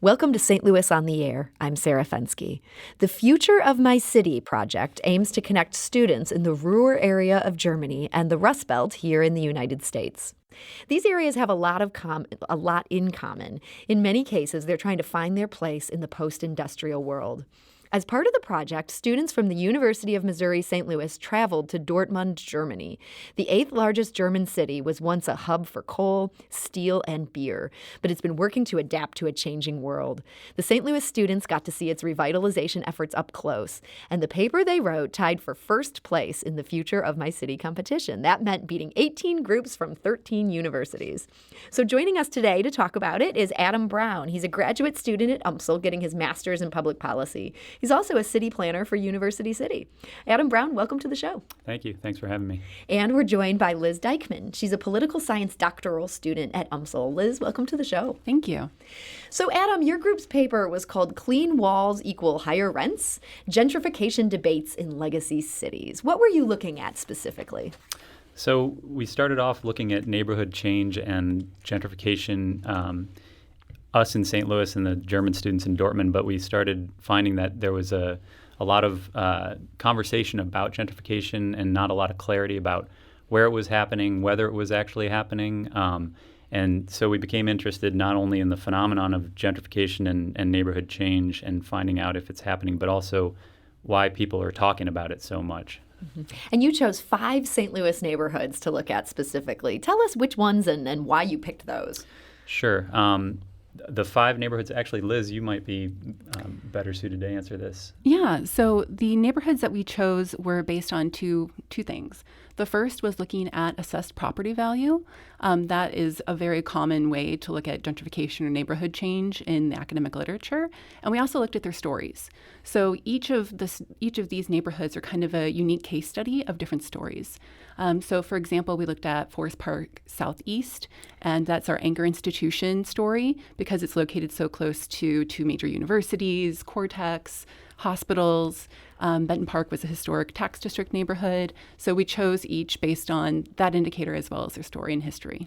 Welcome to St. Louis on the Air. I'm Sarah Fensky. The Future of My City project aims to connect students in the Ruhr area of Germany and the Rust Belt here in the United States. These areas have a lot in common. In many cases, they're trying to find their place in the post-industrial world. As part of the project, students from the University of Missouri-St. Louis traveled to Dortmund, Germany. The 8th largest German city was once a hub for coal, steel, and beer, but it's been working to adapt to a changing world. The St. Louis students got to see its revitalization efforts up close, and the paper they wrote tied for first place in the Future of My City competition. That meant beating 18 groups from 13 universities. So joining us today to talk about it is Adam Brown. He's a graduate student at UMSL getting his master's in public policy. He's also a city planner for University City. Adam Brown, welcome to the show. Thank you. Thanks for having me. And we're joined by Liz Deichmann. She's a political science doctoral student at UMSL. Liz, welcome to the show. Thank you. So, Adam, your group's paper was called Clean Walls Equal Higher Rents: Gentrification Debates in Legacy Cities. What were you looking at specifically? So we started off looking at neighborhood change and gentrification, us in St. Louis and the German students in Dortmund, but we started finding that there was a lot of conversation about gentrification and not a lot of clarity about where it was happening, whether it was actually happening. And so we became interested not only in the phenomenon of gentrification and neighborhood change and finding out if it's happening, but also why people are talking about it so much. Mm-hmm. And you chose 5 St. Louis neighborhoods to look at specifically. Tell us which ones and why you picked those. Sure. The 5 neighborhoods, actually, Liz, you might be better suited to answer this. Yeah, so the neighborhoods that we chose were based on two things. The first was looking at assessed property value. That is a very common way to look at gentrification or neighborhood change in the academic literature. And we also looked at their stories. So each of these neighborhoods are kind of a unique case study of different stories. So, for example, we looked at Forest Park Southeast, and that's our anchor institution story because it's located so close to 2 major universities, Cortex, hospitals. Benton Park was a historic tax district neighborhood. So we chose each based on that indicator as well as their story and history.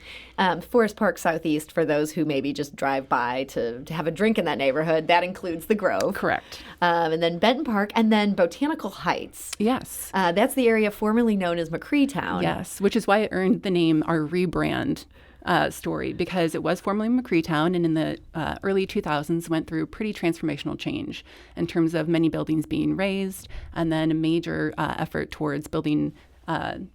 Forest Park Southeast, for those who maybe just drive by to have a drink in that neighborhood, that includes the Grove. Correct. And then Benton Park, and then Botanical Heights. Yes. That's the area formerly known as McCreetown. Yes, which is why it earned the name our rebrand story, because it was formerly McCreetown and in the early 2000s went through pretty transformational change in terms of many buildings being razed and then a major effort towards building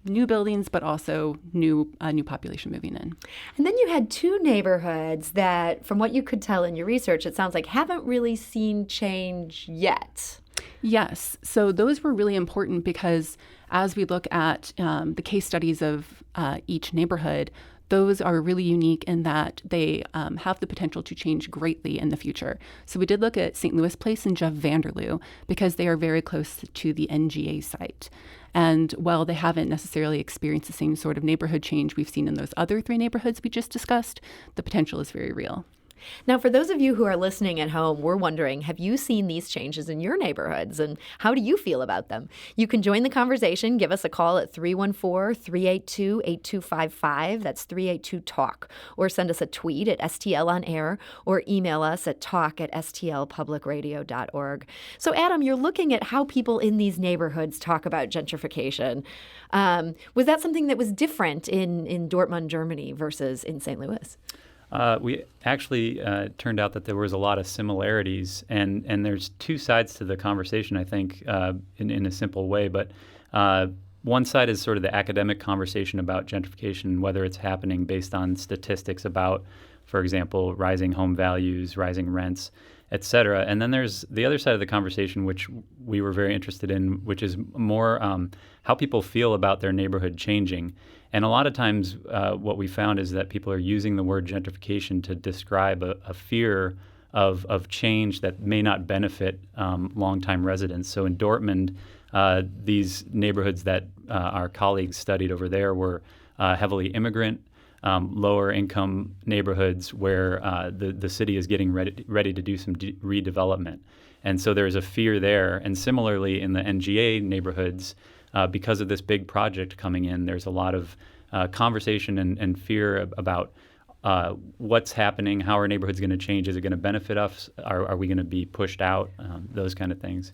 new buildings, but also new population moving in. And then you had 2 neighborhoods that, from what you could tell in your research, it sounds like haven't really seen change yet. Yes. So those were really important because as we look at the case studies of each neighborhood, those are really unique in that they have the potential to change greatly in the future. So we did look at St. Louis Place and Jeff Vanderloo because they are very close to the NGA site. And while they haven't necessarily experienced the same sort of neighborhood change we've seen in those other 3 neighborhoods we just discussed, the potential is very real. Now, for those of you who are listening at home, we're wondering, have you seen these changes in your neighborhoods, and how do you feel about them? You can join the conversation. Give us a call at 314-382-8255. That's 382-TALK. Or send us a tweet at STL on Air, or email us at talk@stlpublicradio.org. So, Adam, you're looking at how people in these neighborhoods talk about gentrification. Was that something that was different in Dortmund, Germany versus in St. Louis? We actually turned out that there was a lot of similarities, and there's 2 sides to the conversation, I think, in a simple way. But one side is sort of the academic conversation about gentrification, whether it's happening based on statistics about, for example, rising home values, rising rents, et cetera. And then there's the other side of the conversation, which we were very interested in, which is more how people feel about their neighborhood changing. And a lot of times what we found is that people are using the word gentrification to describe a fear of change that may not benefit longtime residents. So in Dortmund, these neighborhoods that our colleagues studied over there were heavily immigrant, lower income neighborhoods where the city is getting ready to do some redevelopment. And so there's a fear there. And similarly in the NGA neighborhoods, because of this big project coming in, there's a lot of conversation and fear about, what's happening, how our neighborhood's going to change, is it going to benefit us, are we going to be pushed out, those kind of things.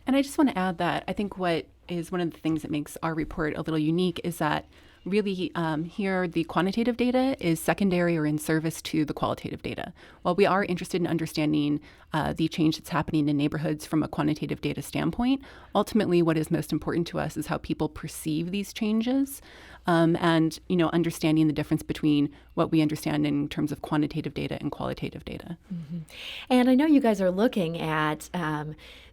And I just want to add that I think what is one of the things that makes our report a little unique is that really here the quantitative data is secondary or in service to the qualitative data. While we are interested in understanding the change that's happening in neighborhoods from a quantitative data standpoint, ultimately what is most important to us is how people perceive these changes. And understanding the difference between what we understand in terms of quantitative data and qualitative data. Mm-hmm. And I know you guys are looking at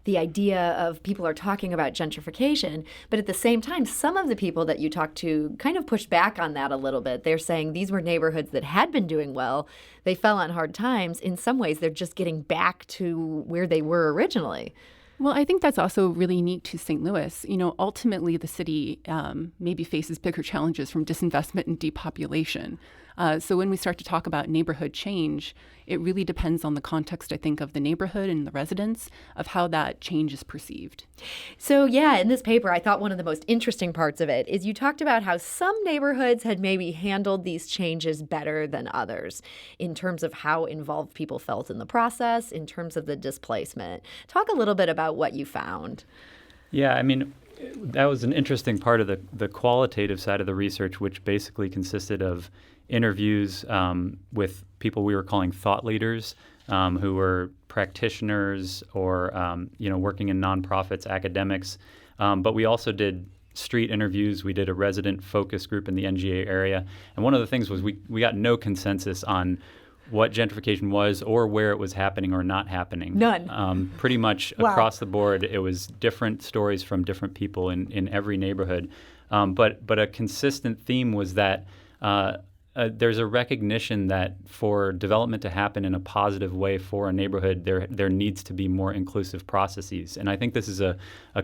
the idea of people are talking about gentrification, but at the same time, some of the people that you talked to kind of pushed back on that a little bit. They're saying these were neighborhoods that had been doing well. They fell on hard times. In some ways, they're just getting back to where they were originally. Well, I think that's also really unique to St. Louis. Ultimately, the city maybe faces bigger challenges from disinvestment and depopulation. So when we start to talk about neighborhood change, it really depends on the context, I think, of the neighborhood and the residents, of how that change is perceived. So, yeah, in this paper, I thought one of the most interesting parts of it is you talked about how some neighborhoods had maybe handled these changes better than others in terms of how involved people felt in the process, in terms of the displacement. Talk a little bit about what you found. Yeah, I mean, that was an interesting part of the qualitative side of the research, which basically consisted of interviews with people we were calling thought leaders, who were practitioners or working in nonprofits, academics. But we also did street interviews. We did a resident focus group in the NGA area. And one of the things was we got no consensus on what gentrification was or where it was happening or not happening. None. Pretty much Wow. across the board, it was different stories from different people in every neighborhood. But a consistent theme was that there's a recognition that for development to happen in a positive way for a neighborhood, there needs to be more inclusive processes. And I think this is a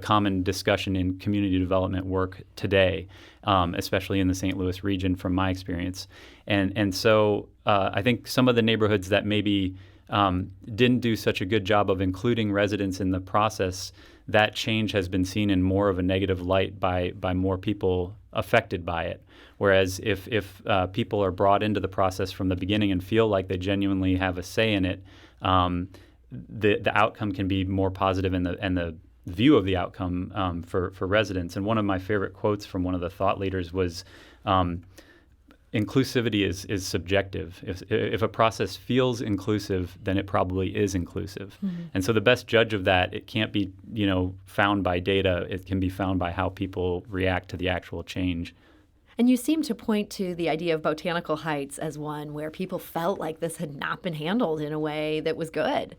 common discussion in community development work today, especially in the St. Louis region from my experience. And so I think some of the neighborhoods that maybe didn't do such a good job of including residents in the process, that change has been seen in more of a negative light by more people affected by it. Whereas if people are brought into the process from the beginning and feel like they genuinely have a say in it, the outcome can be more positive, and the view of the outcome for residents. And one of my favorite quotes from one of the thought leaders was, inclusivity is subjective. If a process feels inclusive, then it probably is inclusive. Mm-hmm. And so the best judge of that, it can't be found by data. It can be found by how people react to the actual change. And you seem to point to the idea of Botanical Heights as one where people felt like this had not been handled in a way that was good.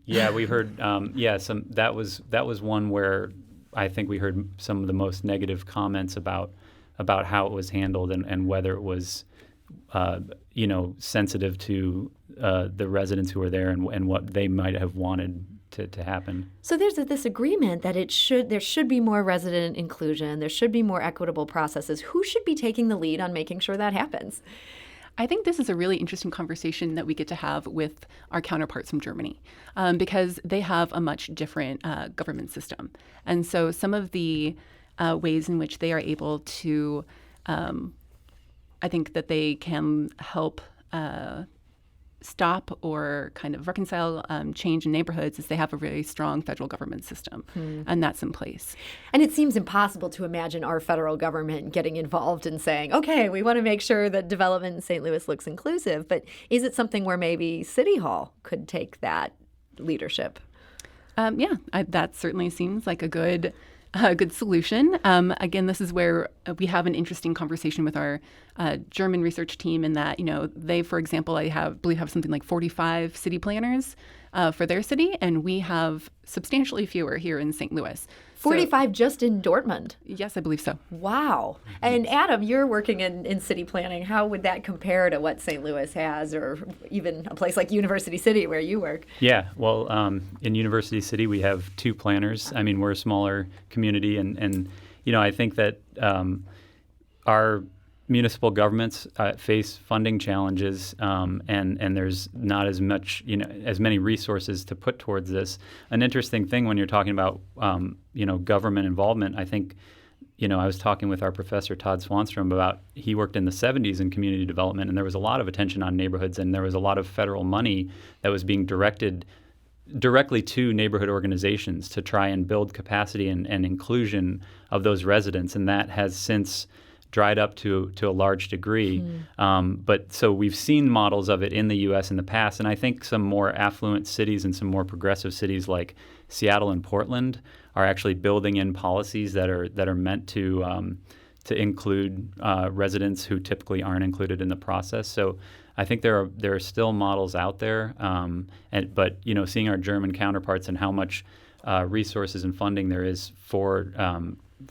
Yeah, we heard. That was one where I think we heard some of the most negative comments about how it was handled and whether it was, sensitive to the residents who were there and what they might have wanted to happen. So there's this agreement that there should be more resident inclusion, there should be more equitable processes. Who should be taking the lead on making sure that happens? I think this is a really interesting conversation that we get to have with our counterparts from Germany, because they have a much different government system. And so some of the ways in which they are able to, I think that they can help stop or kind of reconcile change in neighborhoods is they have a really strong federal government system, and that's in place. And it seems impossible to imagine our federal government getting involved and saying, okay, we want to make sure that development in St. Louis looks inclusive. But is it something where maybe City Hall could take that leadership? That certainly seems like a good solution. Again, this is where we have an interesting conversation with our German research team in that, they, for example, I believe have something like 45 city planners for their city, and we have substantially fewer here in St. Louis. 45 just in Dortmund? Yes, I believe so. Wow. And Adam, you're working in city planning. How would that compare to what St. Louis has, or even a place like University City where you work? Yeah, well, in University City, we have 2 planners. I mean, we're a smaller community, and I think that our municipal governments face funding challenges, and there's not as much, as many resources to put towards this. An interesting thing when you're talking about, government involvement, I think I was talking with our professor, Todd Swanstrom, about he worked in the 70s in community development, and there was a lot of attention on neighborhoods, and there was a lot of federal money that was being directed directly to neighborhood organizations to try and build capacity and inclusion of those residents, and that has since dried up to a large degree. But so we've seen models of it in the U.S. in the past, and I think some more affluent cities and some more progressive cities like Seattle and Portland are actually building in policies that are meant to include residents who typically aren't included in the process. So I think there are still models out there, but seeing our German counterparts and how much resources and funding there is for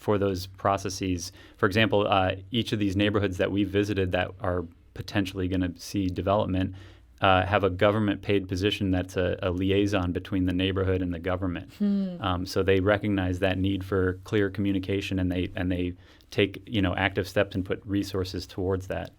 those processes. For example, each of these neighborhoods that we visited that are potentially going to see development have a government-paid position that's a liaison between the neighborhood and the government. So they recognize that need for clear communication, and they take active steps and put resources towards that.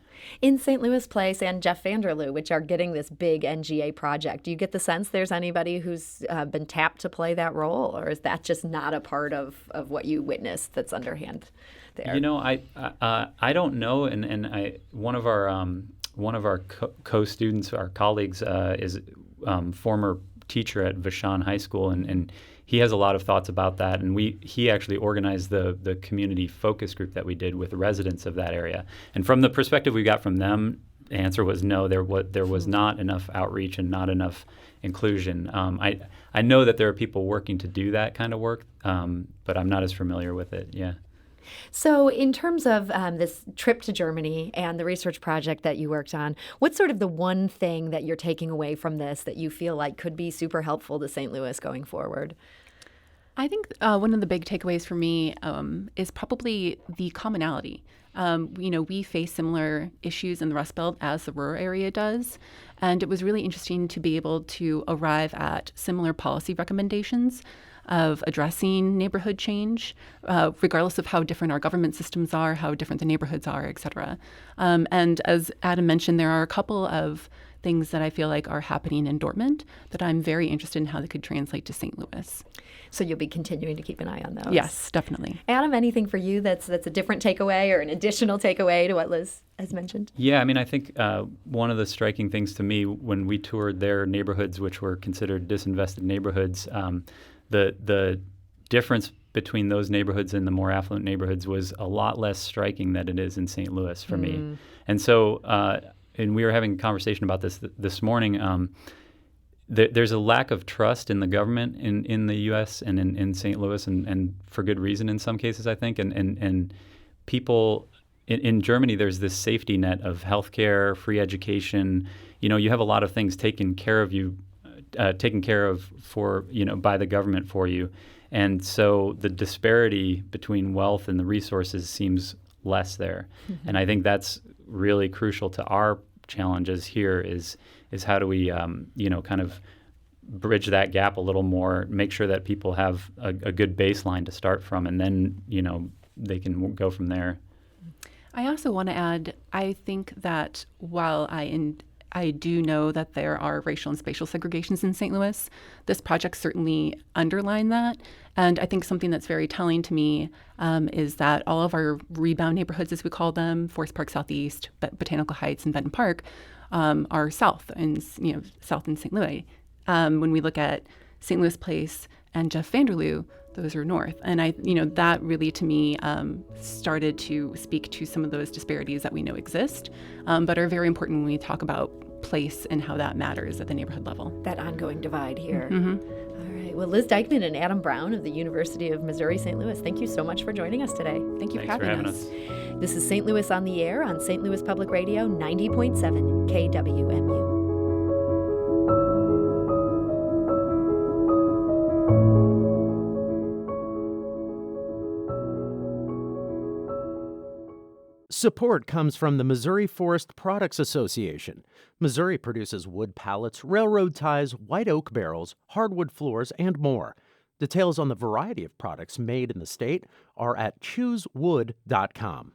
In St. Louis Place and Jeff Vanderloo, which are getting this big NGA project, do you get the sense there's anybody who's been tapped to play that role, or is that just not a part of what you witnessed that's underhand there? I don't know, and one of our co-students, our colleagues, is former teacher at Vashon High School, and he has a lot of thoughts about that. And he actually organized the community focus group that we did with residents of that area. And from the perspective we got from them, the answer was no. There was not enough outreach and not enough inclusion. I know that there are people working to do that kind of work, but I'm not as familiar with it. Yeah. So in terms of this trip to Germany and the research project that you worked on, what's sort of the one thing that you're taking away from this that you feel like could be super helpful to St. Louis going forward? I think one of the big takeaways for me is probably the commonality. We face similar issues in the Rust Belt as the Ruhr area does, and it was really interesting to be able to arrive at similar policy recommendations of addressing neighborhood change, regardless of how different our government systems are, how different the neighborhoods are, et cetera. And as Adam mentioned, there are a couple of things that I feel like are happening in Dortmund that I'm very interested in how they could translate to St. Louis. So you'll be continuing to keep an eye on those? Yes, definitely. Adam, anything for you that's a different takeaway or an additional takeaway to what Liz has mentioned? Yeah, I mean, I think one of the striking things to me when we toured their neighborhoods, which were considered disinvested neighborhoods, the difference between those neighborhoods and the more affluent neighborhoods was a lot less striking than it is in St. Louis for me. And so, and we were having a conversation about this morning. There's a lack of trust in the government in the U.S. and in St. Louis, and for good reason in some cases, I think. And people in Germany, there's this safety net of healthcare, free education. You have a lot of things taken care of for by the government for you, and so the disparity between wealth and the resources seems less there. And I think that's really crucial to our challenges here is how do we kind of bridge that gap a little more, make sure that people have a good baseline to start from, and then they can go from there. I also want to add, I think that while I do know that there are racial and spatial segregations in St. Louis, this project certainly underlined that. And I think something that's very telling to me is that all of our rebound neighborhoods, as we call them, Forest Park Southeast, Botanical Heights, and Benton Park, are south in St. Louis. When we look at St. Louis Place and Jeff Vanderloo, those are north. And that really to me started to speak to some of those disparities that we know exist, but are very important when we talk about place and how that matters at the neighborhood level. That ongoing divide here. All right. Well, Liz Deichmann and Adam Brown of the University of Missouri St. Louis, thank you so much for joining us today. Thank you Thanks for having us. This is St. Louis on the Air on St. Louis Public Radio 90.7 KWMU. Support comes from the Missouri Forest Products Association. Missouri produces wood pallets, railroad ties, white oak barrels, hardwood floors, and more. Details on the variety of products made in the state are at choosewood.com.